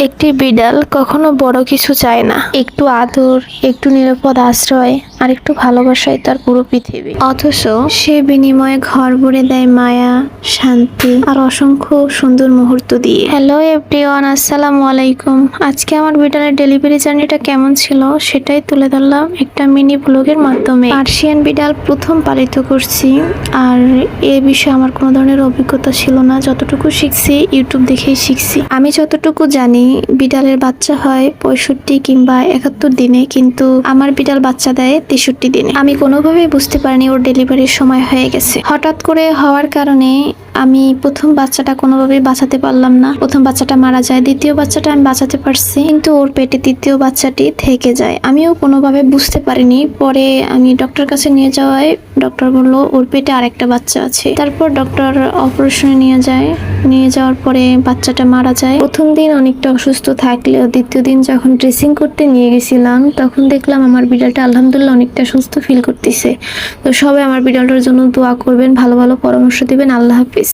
একটি বিড়াল কখনো বড় কিছু চায় না, একটু আদর, একটু নিরাপদ আশ্রয় আর একটু ভালোবাসায় তার পুরো পৃথিবী। অথচ সে বিনিময়ে ঘর ভরে দেয় মায়া, শান্তি আর অসংখ্য সুন্দর মুহূর্ত দিয়ে। হ্যালো এভরিওয়ান, আসসালামু আলাইকুম। আজকে আমার বিড়ালের ডেলিভারি জার্নিটা কেমন ছিল সেটাই তুলে ধরলাম একটা মিনি ব্লগের মাধ্যমে। পার্সিয়ান বিড়াল প্রথম পালিত করছি, আর এ বিষয়ে আমার কোনো ধরনের অভিজ্ঞতা ছিল না। যতটুকু শিখছি ইউটিউব দেখেই শিখছি। আমি যতটুকু জানি বিড়ালের বাচ্চা হয় 65 কিংবা 71 দিনে, কিন্তু আমার বিড়াল বাচ্চা দেয় 63 দিনে। আমি কোনোভাবেই বুঝতে পারিনি ওর ডেলিভারির সময় হয়ে গেছে। হঠাৎ করে হওয়ার কারণে আমি প্রথম বাচ্চাটা কোনোভাবেই বাঁচাতে পারলাম না। প্রথম বাচ্চাটা মারা যায়, দ্বিতীয় বাচ্চাটা আমি বাঁচাতে পারছি, কিন্তু ওর পেটে তৃতীয় বাচ্চাটি থেকে যায়। আমিও কোনোভাবে বুঝতে পারিনি। পরে আমি ডক্টর কাছে নিয়ে যাওয়ায় ডক্টর বলল ওর পেটে আরেকটা বাচ্চা আছে। তারপর ডক্টর অপারেশনে নিয়ে যাওয়ার পরে বাচ্চাটা মারা যায়। প্রথম দিন অনেকটা অসুস্থ থাকলেও দ্বিতীয় দিন যখন ড্রেসিং করতে নিয়ে গেছিলাম তখন দেখলাম আমার বিড়ালটা আলহামদুলিল্লাহ অনেকটা সুস্থ ফিল করতেছে। তো সবাই আমার বিড়ালটার জন্য দোয়া করবেন, ভালো ভালো পরামর্শ দিবেন। আল্লাহ হাফিজ।